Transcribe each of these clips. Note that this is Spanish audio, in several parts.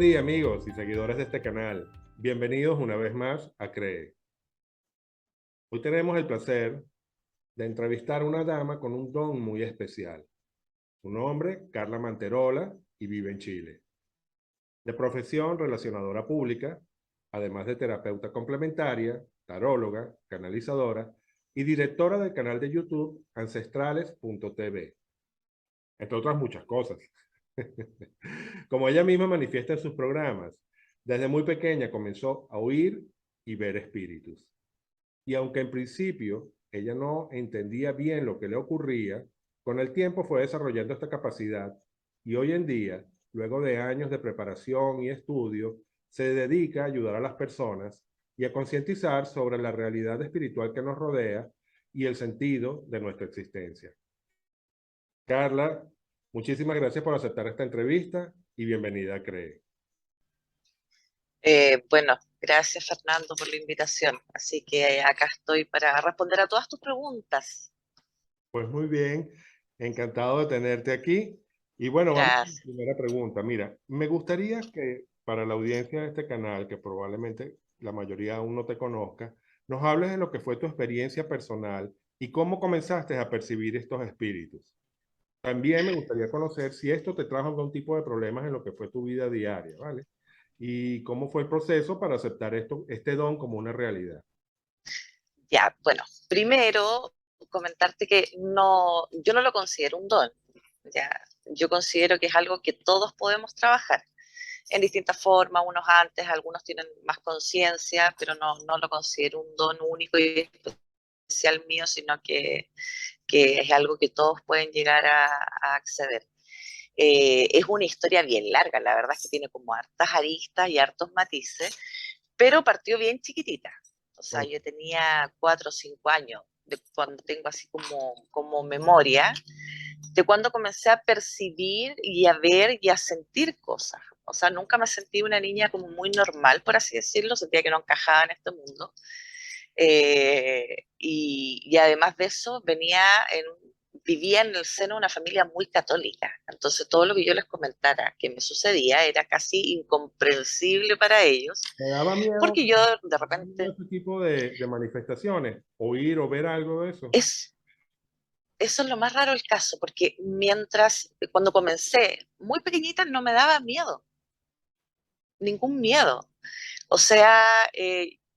día, amigos y seguidores de este canal. Bienvenidos una vez más a CREE. Hoy tenemos el placer de entrevistar a una dama con un don muy especial. Su nombre, Carla Manterola, y vive en Chile. De profesión relacionadora pública, además de terapeuta complementaria, taróloga, canalizadora y directora del canal de YouTube Ancestrales.tv, entre otras muchas cosas. Como ella misma manifiesta en sus programas, desde muy pequeña comenzó a oír y ver espíritus. Y aunque en principio ella no entendía bien lo que le ocurría, con el tiempo fue desarrollando esta capacidad y hoy en día, luego de años de preparación y estudio, se dedica a ayudar a las personas y a concientizar sobre la realidad espiritual que nos rodea y el sentido de nuestra existencia. Carla, muchísimas gracias por aceptar esta entrevista y bienvenida a CREE. Bueno, gracias Fernando por la invitación. Así que acá estoy para responder a todas tus preguntas. Pues muy bien, encantado de tenerte aquí. Y bueno, vamos a la Gracias. primera pregunta. Mira, me gustaría que para la audiencia de este canal, que probablemente la mayoría aún no te conozca, nos hables de lo que fue tu experiencia personal y cómo comenzaste a percibir estos espíritus. También me gustaría conocer si esto te trajo algún tipo de problemas en lo que fue tu vida diaria, ¿vale? Y cómo fue el proceso para aceptar esto, este don como una realidad. Ya, bueno, primero comentarte que no, yo no lo considero un don. Ya, yo considero que es algo que todos podemos trabajar en distintas formas, unos antes, algunos tienen más conciencia, pero no lo considero un don único y especial mío, sino que es algo que todos pueden llegar a acceder. Es una historia bien larga, la verdad es que tiene como hartas aristas y hartos matices, pero partió bien chiquitita. O sea, Ok. yo tenía 4 o 5 años, de cuando tengo así como memoria, de cuando comencé a percibir y a ver y a sentir cosas. O sea, nunca me sentí una niña como muy normal, por así decirlo, sentía que no encajaba en este mundo. Y además de eso, vivía en el seno de una familia muy católica. Entonces, todo lo que yo les comentara que me sucedía era casi incomprensible para ellos, ¿Te daba miedo, porque yo de te daba miedo repente, ese tipo de manifestaciones? ¿Oír o ver algo de eso? es, eso es lo más raro del caso, porque cuando comencé muy pequeñita, no me daba miedo, ningún miedo. O sea,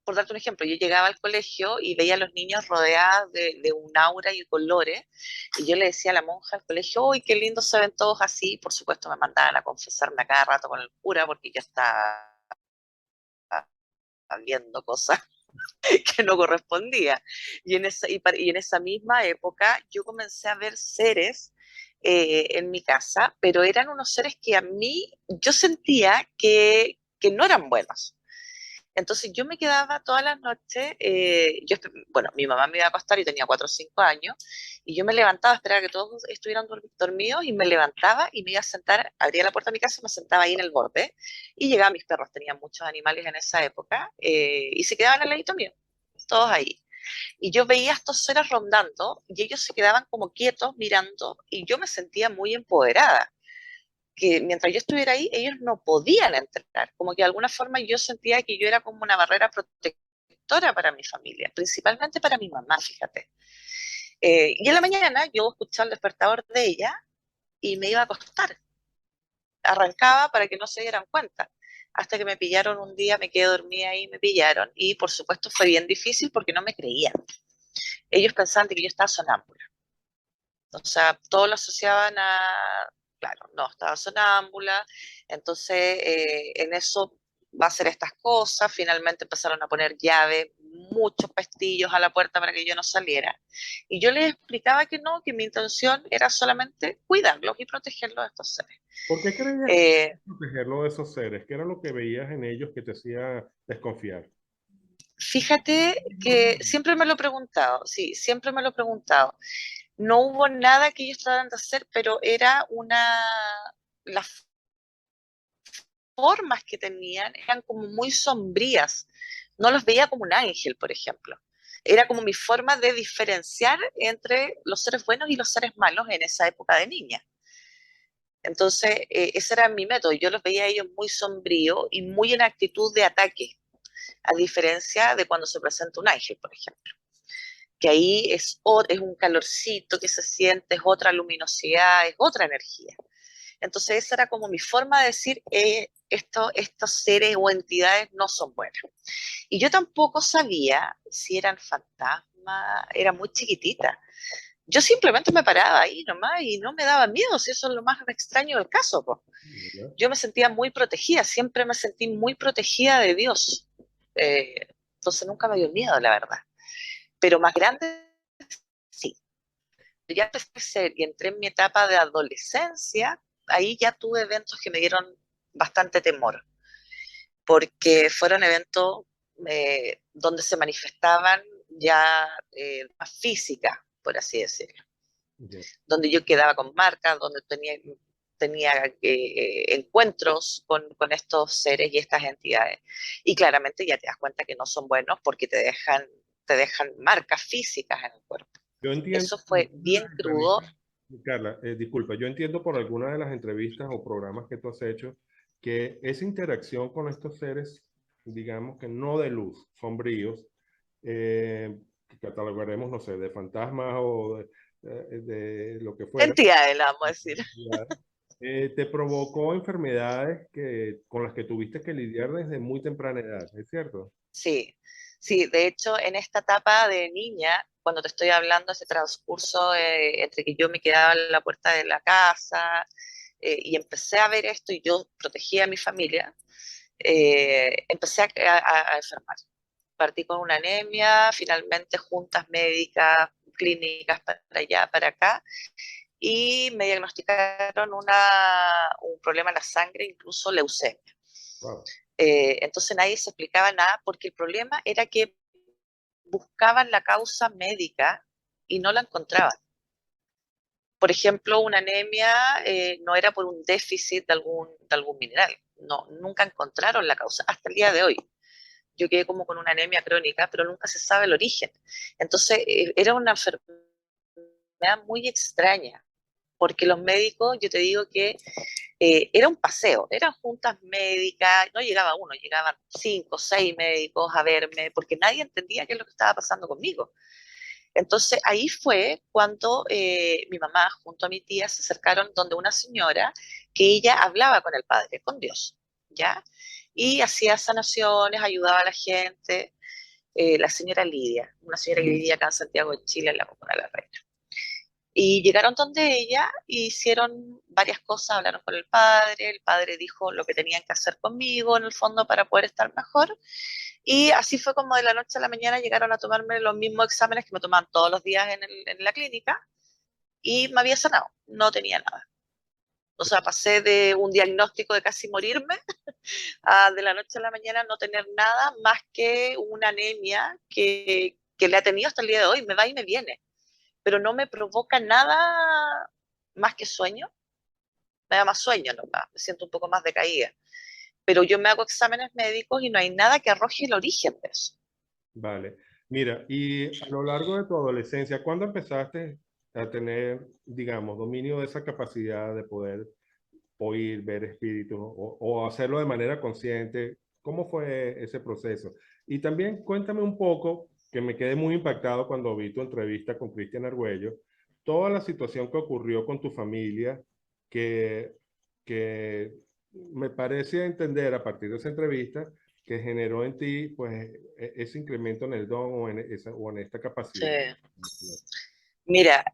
por darte un ejemplo, yo llegaba al colegio y veía a los niños rodeados de un aura y colores, y yo le decía a la monja del colegio, ¡uy, qué lindos se ven todos así! Por supuesto, me mandaban a confesarme a cada rato con el cura porque yo estaba viendo cosas que no correspondía. Y en esa misma época yo comencé a ver seres en mi casa, pero eran unos seres que a mí yo sentía que no eran buenos. Entonces yo me quedaba todas las noches, bueno, mi mamá me iba a acostar y tenía 4 o 5 años, y yo me levantaba, esperaba que todos estuvieran dormidos, y me levantaba y me iba a sentar, abría la puerta de mi casa y me sentaba ahí en el borde, y llegaban mis perros, tenían muchos animales en esa época, y se quedaban al ladito mío, todos ahí. Y yo veía a estos seres rondando, y ellos se quedaban como quietos mirando, y yo me sentía muy empoderada que mientras yo estuviera ahí, ellos no podían entrar. Como que de alguna forma yo sentía que yo era como una barrera protectora para mi familia, principalmente para mi mamá, fíjate. Y en la mañana yo escuchaba el despertador de ella y me iba a acostar. Arrancaba para que no se dieran cuenta. Hasta que me pillaron un día, me quedé dormida ahí, me pillaron. Y por supuesto fue bien difícil porque no me creían. Ellos pensaban que yo estaba sonámbula. O sea, todos lo asociaban claro, no, estaba sonámbula, entonces en eso va a hacer estas cosas, finalmente empezaron a poner llave, muchos pestillos a la puerta para que yo no saliera. Y yo les explicaba que no, que mi intención era solamente cuidarlos y protegerlos de estos seres. ¿Por qué creías que Eh, protegerlo de esos seres? ¿Qué era lo que veías en ellos que te hacía desconfiar? Fíjate que Normal. siempre me lo he preguntado, sí, siempre me lo he preguntado. No hubo nada que ellos trataran de hacer, pero era las formas que tenían eran como muy sombrías. No los veía como un ángel, por ejemplo. Era como mi forma de diferenciar entre los seres buenos y los seres malos en esa época de niña. Entonces, ese era mi método. Yo los veía a ellos muy sombríos y muy en actitud de ataque, a diferencia de cuando se presenta un ángel, por ejemplo, que ahí es un calorcito que se siente, es otra luminosidad, es otra energía. Entonces esa era como mi forma de decir, estos seres o entidades no son buenos. Y yo tampoco sabía si eran fantasmas, era muy chiquitita. Yo simplemente me paraba ahí nomás y no me daba miedo, si eso es lo más extraño del caso, po. ¿Ya? Yo me sentía muy protegida, siempre me sentí muy protegida de Dios. Entonces nunca me dio miedo, la verdad. Pero más grande, sí. Ya empecé a crecer y entré en mi etapa de adolescencia, ahí ya tuve eventos que me dieron bastante temor, porque fueron eventos donde se manifestaban ya más físicas, por así decirlo, Ya. donde yo quedaba con marcas, donde tenía encuentros con estos seres y estas entidades. Y claramente ya te das cuenta que no son buenos porque te dejan marcas físicas en el cuerpo. Yo entiendo Eso por fue alguna de bien las crudo. entrevistas, Carla, disculpa, yo entiendo por alguna de las entrevistas o programas que tú has hecho que esa interacción con estos seres, digamos que no de luz, sombríos, que catalogaremos, no sé, de fantasmas o de lo que fuera, Entidades, le vamos a decir. te provocó enfermedades con las que tuviste que lidiar desde muy temprana edad, ¿es cierto? Sí, sí, de hecho, en esta etapa de niña, cuando te estoy hablando, ese transcurso entre que yo me quedaba en la puerta de la casa y empecé a ver esto y yo protegía a mi familia, empecé a enfermar. Partí con una anemia, finalmente juntas médicas, clínicas para allá, para acá, y me diagnosticaron un problema en la sangre, incluso leucemia. Wow. Entonces nadie se explicaba nada porque el problema era que buscaban la causa médica y no la encontraban. Por ejemplo, una anemia no era por un déficit de algún mineral. No, nunca encontraron la causa hasta el día de hoy. Yo quedé como con una anemia crónica, pero nunca se sabe el origen. Entonces, era una enfermedad muy extraña, porque los médicos, yo te digo que era un paseo, eran juntas médicas, no llegaba uno, llegaban 5 o 6 médicos a verme, porque nadie entendía qué es lo que estaba pasando conmigo. Entonces ahí fue cuando mi mamá junto a mi tía se acercaron donde una señora que ella hablaba con el Padre, con Dios, ¿ya? Y hacía sanaciones, ayudaba a la gente, la señora Lidia, una señora que vivía acá en Santiago de Chile, en la Comuna de la Reina. Y llegaron donde ella, e hicieron varias cosas, hablaron con el padre dijo lo que tenían que hacer conmigo en el fondo para poder estar mejor, y así fue como de la noche a la mañana llegaron a tomarme los mismos exámenes que me tomaban todos los días en la clínica, y me había sanado, no tenía nada. O sea, pasé de un diagnóstico de casi morirme a de la noche a la mañana no tener nada más que una anemia que le ha tenido hasta el día de hoy, me va y me viene, pero no me provoca nada más que sueño, me da más sueño, ¿no? Me siento un poco más decaída. Pero yo me hago exámenes médicos y no hay nada que arroje el origen de eso. Vale. Mira, y a lo largo de tu adolescencia, ¿cuándo empezaste a tener, digamos, dominio de esa capacidad de poder oír, ver espíritus o hacerlo de manera consciente? ¿Cómo fue ese proceso? Y también cuéntame un poco, que me quedé muy impactado cuando vi tu entrevista con Cristian Argüello, toda la situación que ocurrió con tu familia, que, que me parece entender a partir de esa entrevista que generó en ti pues ese incremento en el don o en esta Sí. capacidad. Mira,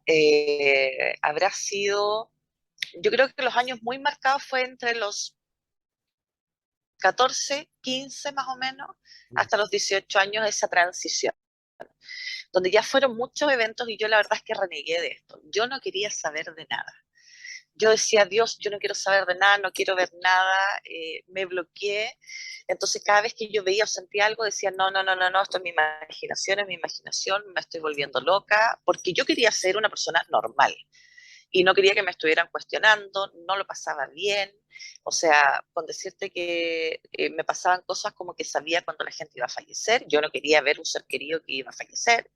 habrá sido, yo creo que los años muy marcados fue entre los 14, 15 más o menos, hasta los 18 años esa transición, donde ya fueron muchos eventos y yo la verdad es que renegué de esto. Yo no quería saber de nada. Yo decía, Dios, yo no quiero saber de nada, no quiero ver nada, me bloqueé. Entonces cada vez que yo veía o sentía algo decía, no, no, no, no, no, esto es mi imaginación, me estoy volviendo loca, porque yo quería ser una persona normal y no quería que me estuvieran cuestionando, no lo pasaba bien. O sea, con decirte que me pasaban cosas como que sabía cuando la gente iba a fallecer, yo no quería ver un ser querido que iba a fallecer,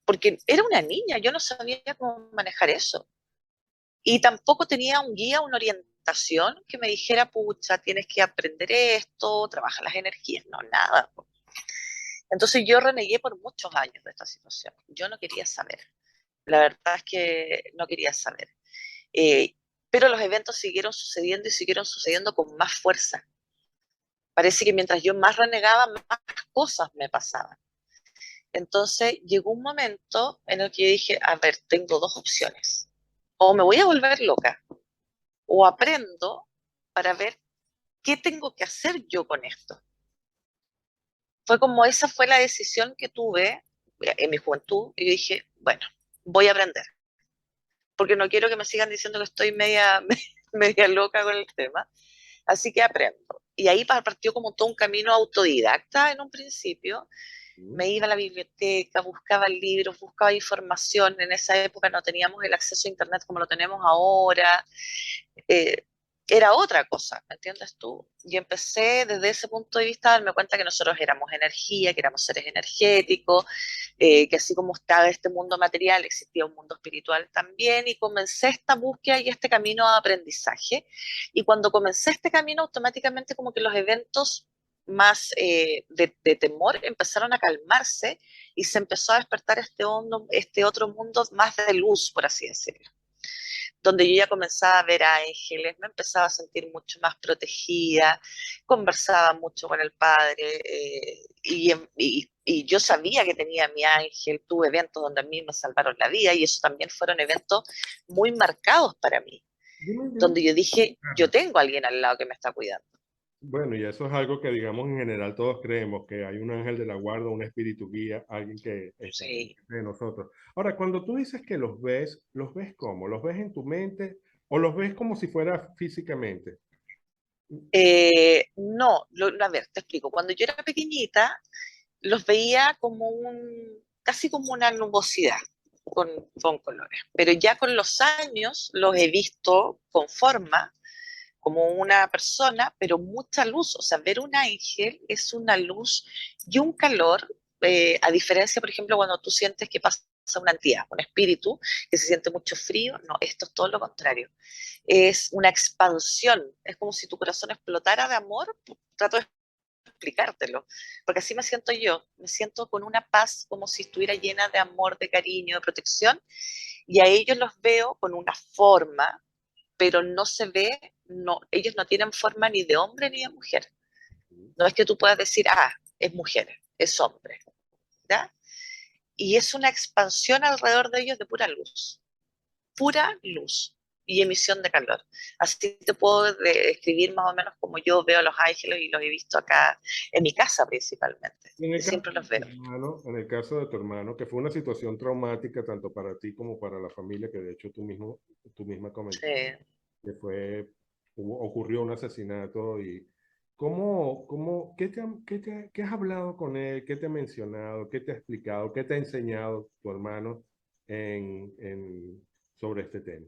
porque era una niña, yo no sabía cómo manejar eso. y tampoco tenía un guía, una orientación que me dijera, pucha, tienes que aprender esto, trabaja las energías, no, nada. Entonces yo renegué por muchos años de esta situación. Yo no quería saber. La verdad es que no quería saber. Eh, pero los eventos siguieron sucediendo y siguieron sucediendo con más fuerza. Parece que mientras yo más renegaba, más cosas me pasaban. Entonces llegó un momento en el que yo dije, a ver, tengo dos opciones. O me voy a volver loca, o aprendo para ver qué tengo que hacer yo con esto. Fue como esa fue la decisión que tuve en mi juventud, y yo dije, bueno, voy a aprender, porque no quiero que me sigan diciendo que estoy media, media loca con el tema, así que aprendo. Y ahí partió como todo un camino autodidacta en un principio. Me iba a la biblioteca, buscaba libros, buscaba información. En esa época no teníamos el acceso a Internet como lo tenemos ahora. eh, Era otra cosa, ¿me entiendes tú? Y empecé desde ese punto de vista a darme cuenta que nosotros éramos energía, que éramos seres energéticos, que así como estaba este mundo material, existía un mundo espiritual también, y comencé esta búsqueda y este camino de aprendizaje. Y cuando comencé este camino, automáticamente como que los eventos más de temor empezaron a calmarse y se empezó a despertar este otro mundo más de luz, por así decirlo, donde yo ya comenzaba a ver ángeles, me empezaba a sentir mucho más protegida, conversaba mucho con el Padre, y yo sabía que tenía mi ángel, tuve eventos donde a mí me salvaron la vida, y eso también fueron eventos muy marcados para mí, Dime. donde yo dije, yo Ajá. tengo a alguien al lado que me está cuidando. Bueno, y eso es algo que, digamos, en general todos creemos, que hay un ángel de la guarda, un espíritu guía, alguien que está Sí. pendiente de nosotros. Ahora, cuando tú dices que los ves cómo? ¿Los ves en tu mente o los ves como si fuera físicamente? No, a ver, te explico. Cuando yo era pequeñita, los veía como casi como una nubosidad con colores. Pero ya con los años los he visto con forma, como una persona, pero mucha luz. O sea, ver un ángel es una luz y un calor, a diferencia, por ejemplo, cuando tú sientes que pasa una entidad, un espíritu, que se siente mucho frío. No, esto es todo lo contrario. Es una expansión, es como si tu corazón explotara de amor. Trato de explicártelo, porque así me siento yo, me siento con una paz como si estuviera llena de amor, de cariño, de protección, y a ellos los veo con una forma, pero no se ve, no, ellos no tienen forma ni de hombre ni de mujer. No es que tú puedas decir, ah, es mujer, es hombre, ¿ya? Y es una expansión alrededor de ellos de pura luz y emisión de calor. Así te puedo describir más o menos como yo veo a los ángeles y los he visto acá en mi casa principalmente, Y en que el caso siempre de los tu veo. hermano, en el caso de tu hermano, que fue una situación traumática tanto para ti como para la familia, que de hecho tú misma comentaste, Eh, que fue, ocurrió un asesinato y qué has hablado con él? ¿Qué te ha mencionado? ¿Qué te ha explicado? ¿Qué te ha enseñado tu hermano sobre este tema?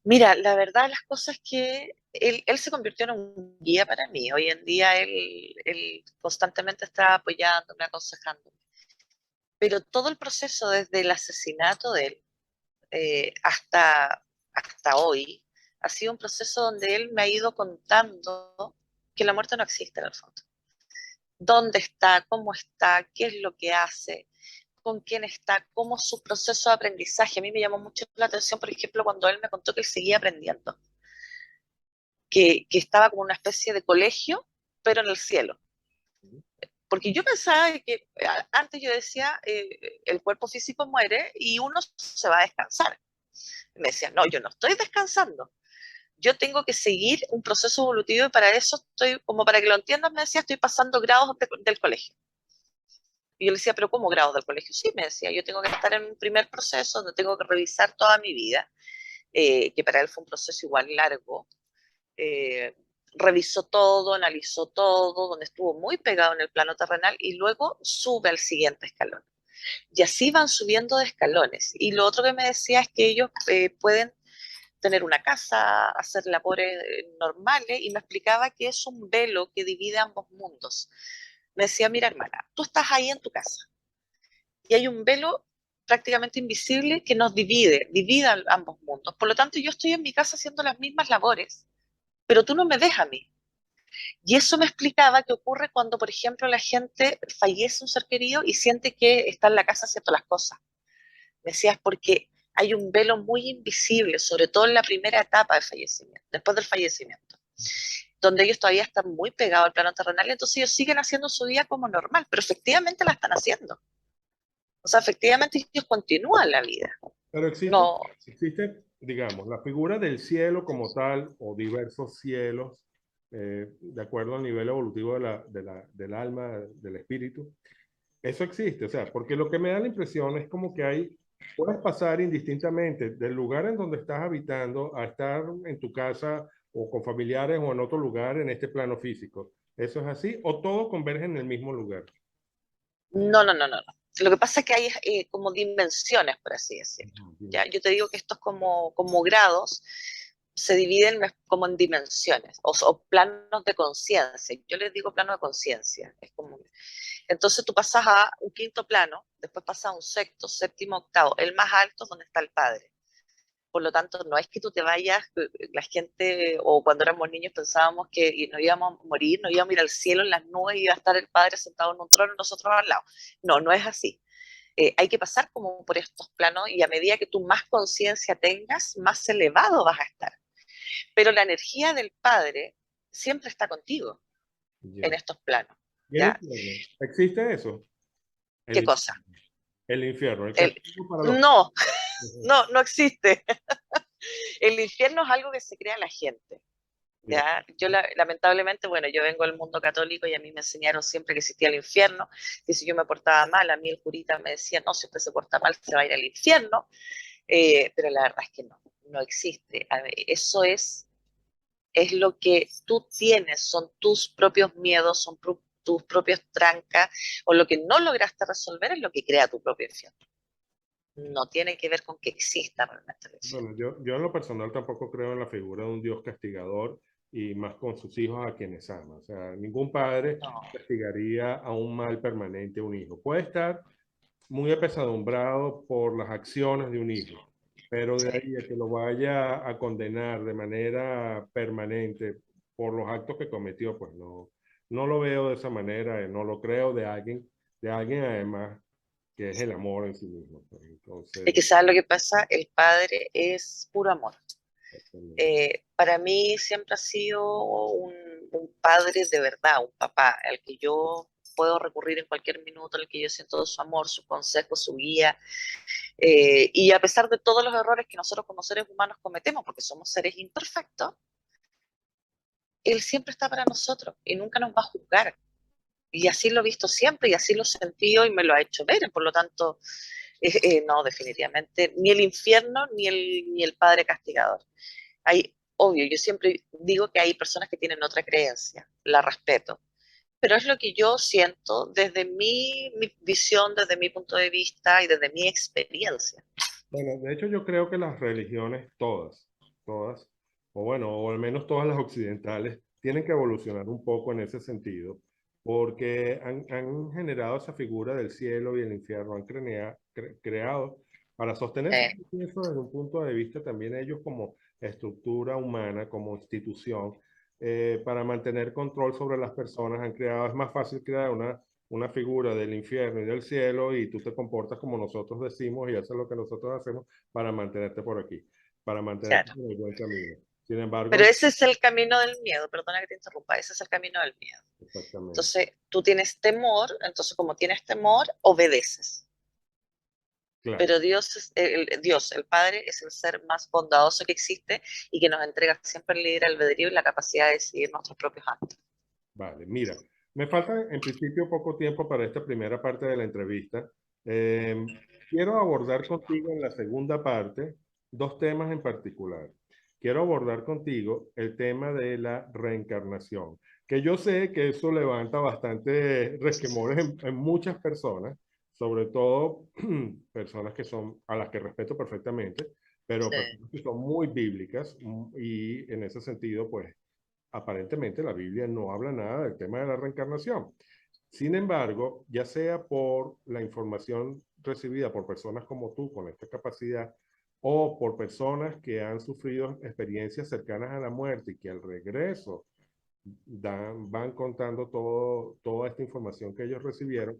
Mira, la verdad las cosas que él se convirtió en un guía para mí. Hoy en día él constantemente está apoyándome, aconsejándome. Pero todo el proceso desde el asesinato de él hasta hoy ha sido un proceso donde él me ha ido contando que la muerte no existe en el fondo. ¿Dónde está, qué es lo que hace, con quién está, cómo es su proceso de aprendizaje? A mí me llamó mucho la atención, por ejemplo, cuando él me contó que él seguía aprendiendo, que estaba como una especie de colegio, pero en el cielo. Porque yo pensaba que antes yo decía, el cuerpo físico muere y uno se va a descansar. Me decía, no, yo no estoy descansando. Yo tengo que seguir un proceso evolutivo, y para eso estoy, como para que lo entiendas, me decía, estoy pasando grados del colegio. Y yo le decía, pero ¿cómo grados del colegio? Sí, me decía, yo tengo que estar en un primer proceso donde tengo que revisar toda mi vida, que para él fue un proceso igual largo. eh, Revisó todo, analizó todo, donde estuvo muy pegado en el plano terrenal, y luego sube al siguiente escalón. Y así van subiendo de escalones. Y lo otro que me decía es que ellos pueden tener una casa, hacer labores normales, y me explicaba que es un velo que divide ambos mundos. Me decía, mira hermana, tú estás ahí en tu casa y hay un velo prácticamente invisible que nos divide ambos mundos. Por lo tanto, yo estoy en mi casa haciendo las mismas labores, pero tú no me ves a mí. Y eso me explicaba qué ocurre cuando, por ejemplo, la gente fallece un ser querido y siente que está en la casa haciendo las cosas. Me decías, porque hay un velo muy invisible, sobre todo en la primera etapa del fallecimiento, después del fallecimiento, donde ellos todavía están muy pegados al plano terrenal, entonces ellos siguen haciendo su vida como normal, pero efectivamente la están haciendo. O sea, efectivamente ellos continúan la vida. Pero existe, No, existe, digamos, la figura del cielo como tal, o diversos cielos, de acuerdo al nivel evolutivo del alma, del espíritu. Eso existe, o sea, porque lo que me da la impresión es como que hay, puedes pasar indistintamente del lugar en donde estás habitando a estar en tu casa o con familiares o en otro lugar en este plano físico. ¿Eso es así? ¿O todo converge en el mismo lugar? no. Lo que pasa es que hay como dimensiones, por así decirlo. Ujú. ¿Ya? Yo te digo que estos como grados se dividen como en dimensiones o planos de conciencia. Yo les digo plano de conciencia. Es como, entonces tú pasas a un quinto plano, después pasas a un sexto, séptimo, octavo. El más alto es donde está el padre. Por lo tanto, no es que tú te vayas, la gente, o cuando éramos niños pensábamos que nos íbamos a morir, nos íbamos a ir al cielo en las nubes y iba a estar el Padre sentado en un trono y nosotros al lado. No, no es así. Hay que pasar como por estos planos y a medida que tú más conciencia tengas, más elevado vas a estar. Pero la energía del Padre siempre está contigo en Ya. estos planos, ¿Y el ¿ya? infierno? ¿Existe eso? ¿Qué El, cosa? el infierno, el El, castigo para los... no, Ujú. no existe. El infierno es algo que se crea la gente. Ya. ¿Ya? Yo lamentablemente, bueno, yo vengo del mundo católico y a mí me enseñaron siempre que existía el infierno, que si yo me portaba mal, a mí el curita me decía, no, si usted se porta mal, se va a ir al infierno, pero la verdad es que no, no existe. A ver, eso es lo que tú tienes, son tus propios miedos, son tus propios trancas, o lo que no lograste resolver es lo que crea tu propio infierno. No tiene que ver con que exista realmente el infierno. Bueno, yo en lo personal tampoco creo en la figura de un Dios castigador y más con sus hijos a quienes ama. O sea, ningún padre No, castigaría a un mal permanente a un hijo. Puede estar muy apesadumbrado por las acciones de un hijo, pero de sí. ahí a que lo vaya a condenar de manera permanente por los actos que cometió, pues no, no lo veo de esa manera, no lo creo de alguien además que es el amor en sí mismo. Pues. Es que Entonces, sabes lo que pasa, el padre es puro amor. exactamente. Para mí siempre ha sido un padre de verdad, un papá, al que yo puedo recurrir en cualquier minuto, al que yo siento su amor, su consejo, su guía. Y a pesar de todos los errores que nosotros como seres humanos cometemos, porque somos seres imperfectos, Él siempre está para nosotros y nunca nos va a juzgar. Y así lo he visto siempre y así lo he sentido y me lo ha hecho ver. Por lo tanto, no, definitivamente, ni el infierno ni el Padre castigador. Hay, obvio, yo siempre digo que hay personas que tienen otra creencia, la respeto, pero es lo que yo siento desde mi visión, desde mi punto de vista y desde mi experiencia. Bueno, de hecho yo creo que las religiones, todas, o bueno, o al menos todas las occidentales, tienen que evolucionar un poco en ese sentido, porque han generado esa figura del cielo y el infierno, han creado para sostenerse Eh, eso desde un punto de vista también ellos como estructura humana, como institución, para mantener control sobre las personas, han creado, es más fácil crear una figura del infierno y del cielo y tú te comportas como nosotros decimos y haces lo que nosotros hacemos para mantenerte por aquí, para mantenerte claro. en el buen camino. Sin Pero embargo, ese es el camino del miedo, perdona que te interrumpa, ese es el camino del miedo. exactamente, Entonces, tú tienes temor, entonces como tienes temor, obedeces. claro, Pero Dios, el Padre, es el ser más bondadoso que existe y que nos entrega siempre el libre albedrío y la capacidad de decidir nuestros propios actos. vale, mira, me falta en principio poco tiempo para esta primera parte de la entrevista. Eh, quiero abordar contigo en la segunda parte dos temas en particular. Quiero abordar contigo el tema de la reencarnación, que yo sé que eso levanta bastante resquemores en muchas personas, sobre todo personas que son, a las que respeto perfectamente, pero Sí. personas que son muy bíblicas y en ese sentido, pues aparentemente la Biblia no habla nada del tema de la reencarnación. Sin embargo, ya sea por la información recibida por personas como tú con esta capacidad o por personas que han sufrido experiencias cercanas a la muerte y que al regreso van contando toda esta información que ellos recibieron,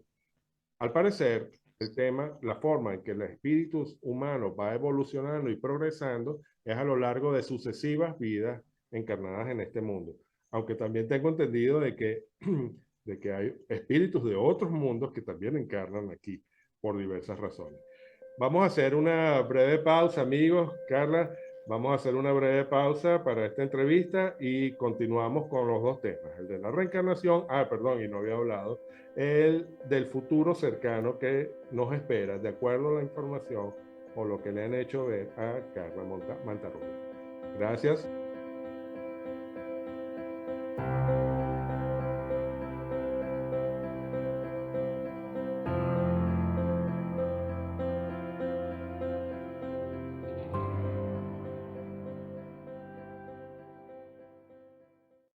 al parecer, el tema, la forma en que el espíritu humano va evolucionando y progresando es a lo largo de sucesivas vidas encarnadas en este mundo. Aunque también tengo entendido de que hay espíritus de otros mundos que también encarnan aquí por diversas razones. Vamos a hacer una breve pausa, amigos. Carla, vamos a hacer una breve pausa para esta entrevista y continuamos con los dos temas, el de la reencarnación, perdón, y no había hablado, el del futuro cercano que nos espera, de acuerdo a la información o lo que le han hecho ver a Carla Mantarrón. Gracias.